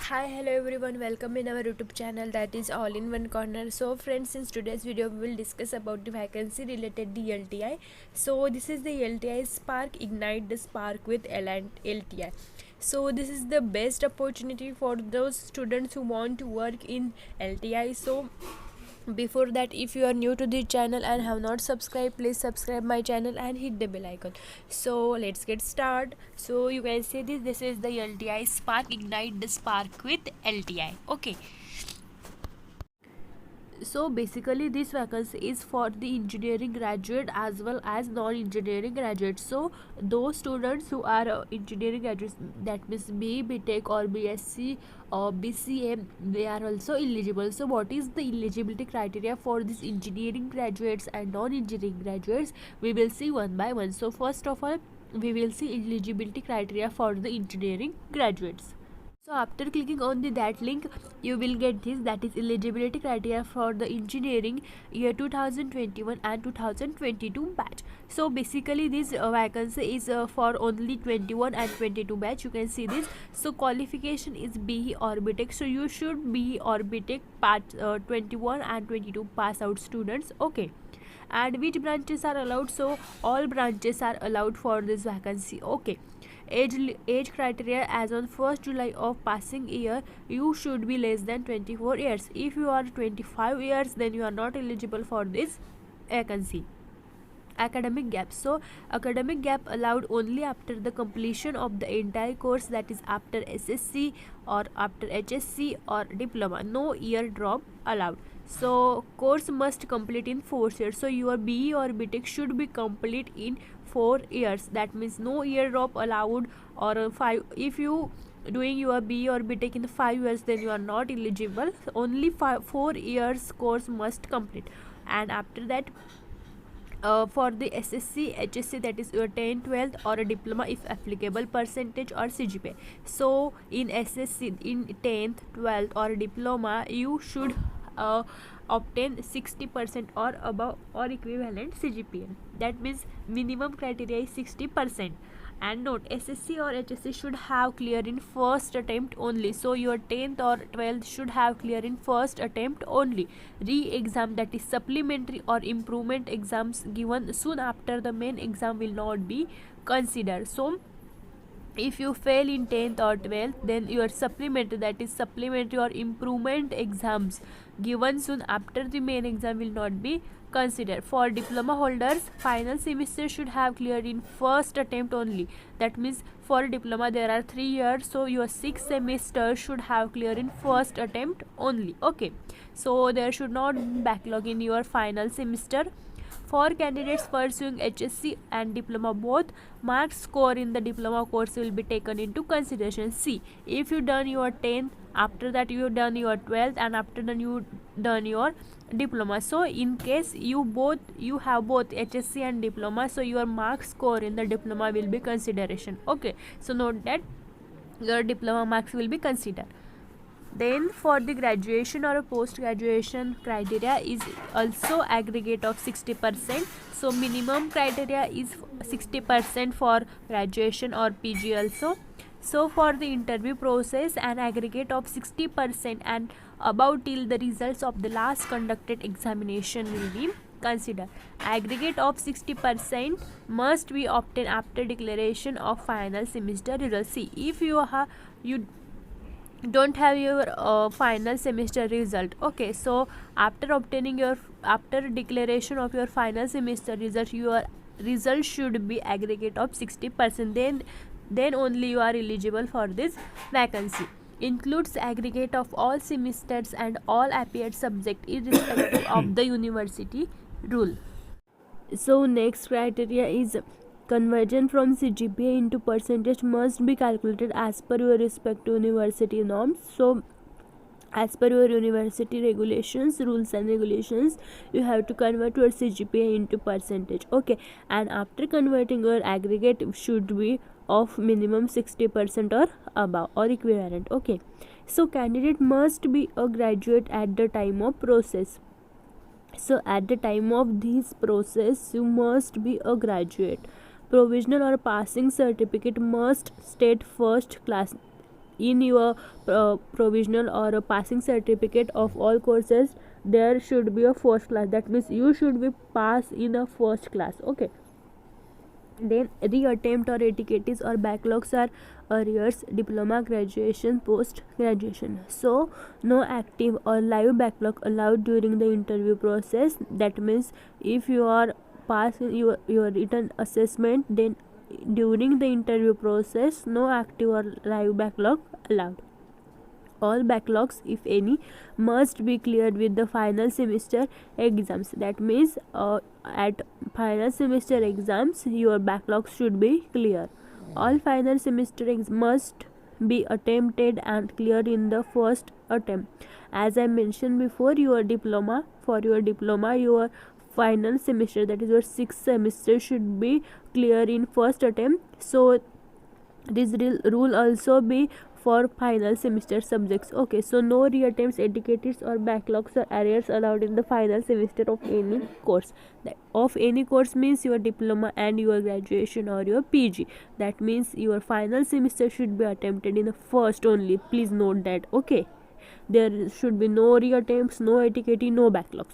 Hi, hello everyone, welcome in our YouTube channel, that is all in one corner. So friends, in today's video we will discuss about the vacancy related the LTI. So this is the LTI Spark, ignite the spark with LTI. So this is the best opportunity for those students who want to work in LTI. So before that, if you are new to the channel and have not subscribed, please subscribe my channel and hit the bell icon. So let's get started. So you can see this is the LTI Spark, ignite the spark with LTI. Okay, so basically this vacancy is for the engineering graduate as well as non-engineering graduates. So those students who are engineering graduates, that means BE BTech or BSc or BCA, they are also eligible. So what is the eligibility criteria for these engineering graduates and non-engineering graduates? We will see one by one. So first of all, we will see eligibility criteria for the engineering graduates. So after clicking on that link, you will get this, that is eligibility criteria for the engineering year 2021 and 2022 batch. So basically this vacancy is for only 21 and 22 batch. You can see this. So qualification is BE or BTech. So you should be or BTech part 21 and 22 pass out students. Okay, and which branches are allowed? So all branches are allowed for this vacancy. Okay, age criteria, as on 1st July of passing year, you should be less than 24 years. If you are 25 years, then you are not eligible for this vacancy. Academic gap, so academic gap allowed only after the completion of the entire course, that is after SSC or after HSC or diploma. No year drop allowed. So course must complete in 4 years. So your BE or BTech should be complete in 4 years. That means no year drop allowed, or 5. If you doing your BE or BTech in 5 years, then you are not eligible. Only 4 years course must complete. And after that, for the SSC, HSC, that is your 10th, 12th or a diploma if applicable, percentage or CGPA. So in SSC, in 10th, 12th or diploma, you should obtain 60% or above or equivalent CGPA. That means minimum criteria is 60%. And note, SSC or HSC should have clear in first attempt only. So your 10th or 12th should have clear in first attempt only. Re-exam, that is supplementary or improvement exams given soon after the main exam, will not be considered. So if you fail in 10th or 12th, then your supplementary, that is supplementary or improvement exams given soon after the main exam, will not be considered. For diploma holders, final semester should have cleared in first attempt only. That means for diploma there are 3 years, so your 6 semesters should have cleared in first attempt only. Okay, so there should not be backlog in your final semester. For candidates pursuing HSC and diploma both, mark score in the diploma course will be taken into consideration. See, if you done your 10th, after that you done your 12th, and after that you done your diploma. So in case you have both HSC and diploma, so your mark score in the diploma will be consideration. Okay, so note that your diploma marks will be considered. Then for the graduation or a post-graduation criteria is also aggregate of 60%. So minimum criteria is 60% for graduation or PG also. So for the interview process, an aggregate of 60% and above till the results of the last conducted examination will be considered. Aggregate of 60% must be obtained after declaration of final semester results. See, if you don't have your final semester result, okay, so after obtaining your, after declaration of your final semester result, your result should be aggregate of 60%. Then only you are eligible for this vacancy. Includes aggregate of all semesters and all appeared subject irrespective of the university rule. So next criteria is conversion from CGPA into percentage must be calculated as per your respective university norms. So as per your university regulations, rules and regulations, you have to convert your CGPA into percentage. Okay, and after converting, your aggregate should be of minimum 60% or above or equivalent. Okay, so candidate must be a graduate at the time of process. So at the time of this process, you must be a graduate. Provisional or passing certificate must state first class in your provisional or a passing certificate of all courses there should be a first class. That means you should be pass in a first class. Okay, then reattempt or etiquettes or backlogs are arrears, diploma, graduation, post graduation. So no active or live backlog allowed during the interview process. That means if you are passing your written assessment, then during the interview process no active or live backlog allowed. All backlogs, if any, must be cleared with the final semester exams. That means at final semester exams your backlogs should be clear. All final semester must be attempted and cleared in the first attempt. As I mentioned before, your diploma your final semester, that is your 6th semester, should be clear in first attempt. So this rule also be for final semester subjects. Okay, so no reattempts, etiquettes or backlogs or arrears allowed in the final semester of any course. That of any course means your diploma and your graduation or your PG. That means your final semester should be attempted in the first only. Please note that. Okay, there should be no reattempts, no etiquette, no backlogs.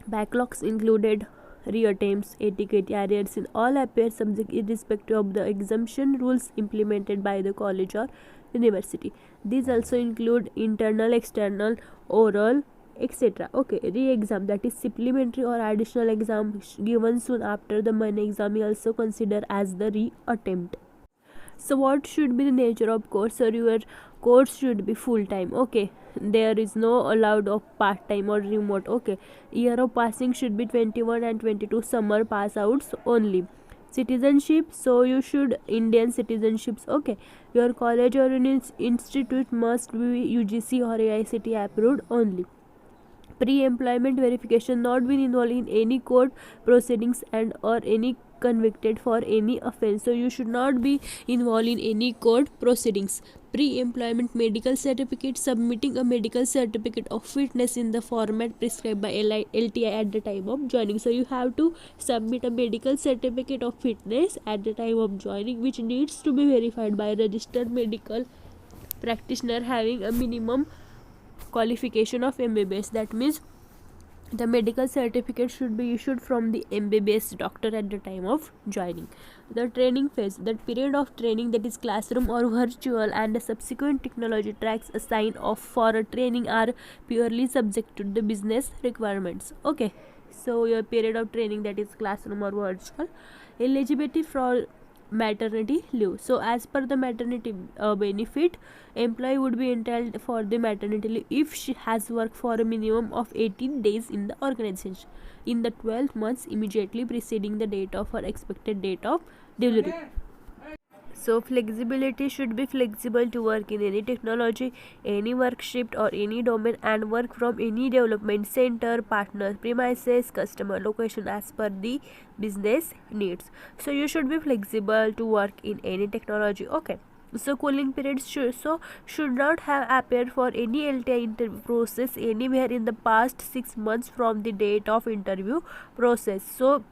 Backlogs included reattempts, etiquette, arrears in all appear subject irrespective of the exemption rules implemented by the college or university. These also include internal, external, oral, etc. Okay, re-exam, that is supplementary or additional exam given soon after the main exam, is also considered as the re-attempt. So what should be the nature of course? Or your course should be full time. Okay, there is no allowed of part time or remote. Okay, year of passing should be 21 and 22 summer pass outs only. Citizenship, so you should Indian citizenships. Okay, your college or institute must be UGC or AICTE approved only. Pre-employment verification, not been involved in any court proceedings and or any convicted for any offense. So you should not be involved in any court proceedings. Pre-employment medical certificate, submitting a medical certificate of fitness in the format prescribed by LTI at the time of joining. So you have to submit a medical certificate of fitness at the time of joining, which needs to be verified by a registered medical practitioner having a minimum qualification of MBBS. That means the medical certificate should be issued from the MBBS doctor at the time of joining. The training phase, that period of training, that is classroom or virtual, and the subsequent technology tracks assigned off for a training are purely subject to the business requirements. Okay, so your period of training, that is classroom or virtual. Eligibility for maternity leave, so as per the maternity benefit, employee would be entitled for the maternity leave if she has worked for a minimum of 18 days in the organization in the 12 months immediately preceding the date of her expected date of delivery. So flexibility should be flexible to work in any technology, any work shift or any domain, and work from any development center, partner premises, customer location as per the business needs. So you should be flexible to work in any technology. Okay, so cooling periods should not have appeared for any LTI interview process anywhere in the past 6 months from the date of interview process. So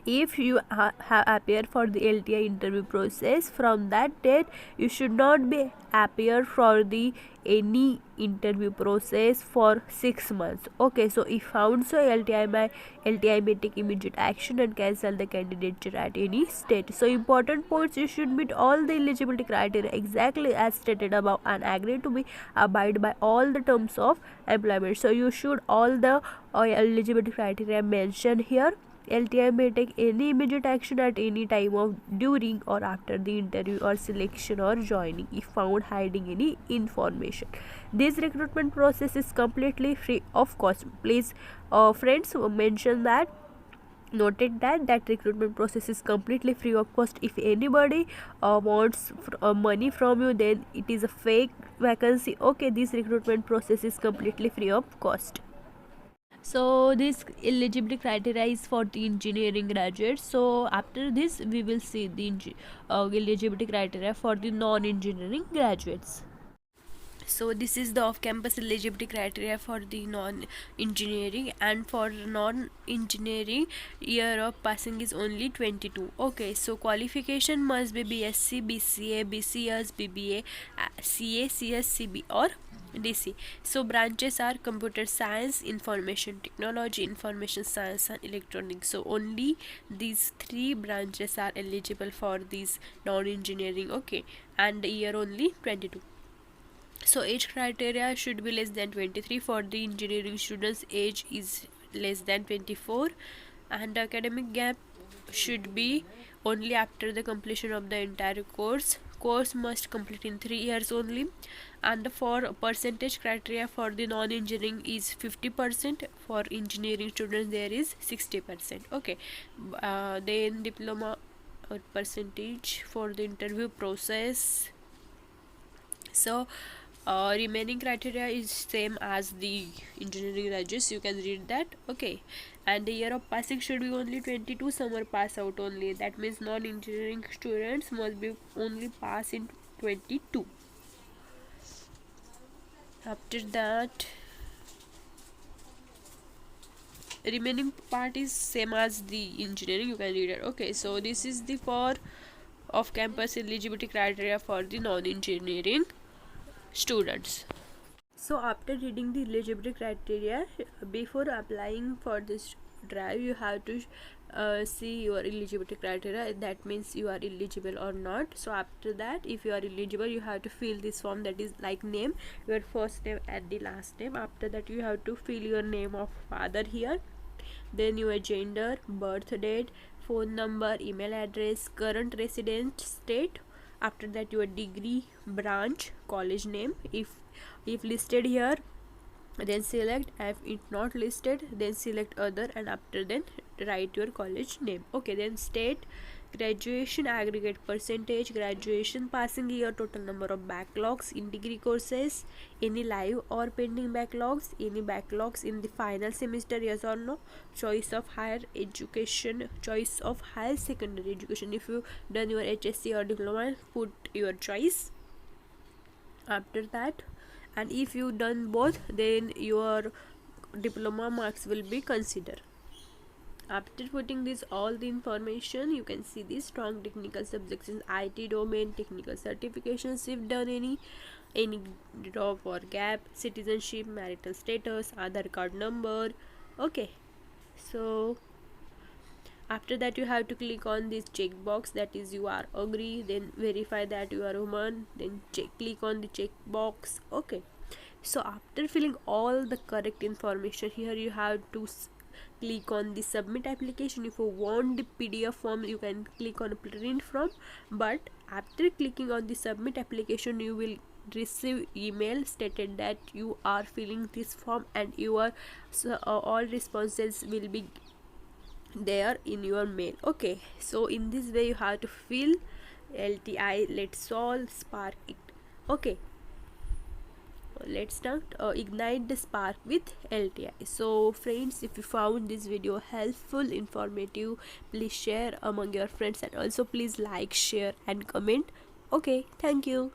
if you have appeared for the LTI interview process from that date, you should not be appear for the any interview process for 6 months. Okay, so if found so, LTI may take immediate action and cancel the candidature at any state. So important points: you should meet all the eligibility criteria exactly as stated above and agree to be abide by all the terms of employment. So you should all the eligibility criteria mentioned here. LTI may take any immediate action at any time of during or after the interview or selection or joining if found hiding any information. This recruitment process is completely free of cost. Please friends mention that, noted that recruitment process is completely free of cost. If anybody wants money from you, then it is a fake vacancy. Okay, this recruitment process is completely free of cost. So this eligibility criteria is for the engineering graduates. So after this we will see the eligibility criteria for the non-engineering graduates. So this is the off-campus eligibility criteria for the non-engineering, and for non-engineering year of passing is only 22. Okay, so qualification must be BSc, BCA, BCS, BBA, CA, CS, CB or DC. So branches are computer science, information technology, information science and electronics. So only these three branches are eligible for these non-engineering. Okay, and the year only 22. So age criteria should be less than 23. For the engineering students, age is less than 24, and academic gap should be only after the completion of the entire course must complete in 3 years only. And for percentage criteria for the non-engineering is 50%, for engineering students there is 60%. Okay, then diploma percentage for the interview process. So remaining criteria is same as the engineering graduates, you can read that. Okay, and the year of passing should be only 22, summer pass out only. That means non-engineering students must be only pass in 22. After that, remaining part is same as the engineering, you can read it. Okay, so this is the for off-campus eligibility criteria for the non-engineering students. So after reading the eligibility criteria, before applying for this drive, you have to see your eligibility criteria. That means you are eligible or not. So after that, if you are eligible, you have to fill this form, that is like name, your first name and the last name. After that, you have to fill your name of father here, then your gender, birth date, phone number, email address, current residence state. After that, your degree, branch, college name, if listed here, then select. If it not listed, then select other, and after then write your college name. Okay, then state, graduation aggregate percentage, graduation passing year, total number of backlogs in degree courses, any live or pending backlogs, any backlogs in the final semester, yes or no, choice of higher education, choice of higher secondary education. If you done your HSC or diploma, put your choice. After that, and if you done both, then your diploma marks will be considered. After putting this all the information, you can see the strong technical subjects in IT domain, technical certifications if done, any drop or gap, citizenship, marital status, Aadhaar card number. Okay, so after that you have to click on this checkbox, that is you are agree, then verify that you are woman, then click on the checkbox. Okay, so after filling all the correct information here, you have to click on the submit application. If you want the PDF form, you can click on print from, but after clicking on the submit application, you will receive email stated that you are filling this form, and your all responses will be there in your mail. Okay, so in this way you have to fill LTI Let's Solve Spark it. Okay, let's start ignite the spark with LTI. So friends, if you found this video helpful, informative, please share among your friends, and also please like, share and comment. Okay, thank you.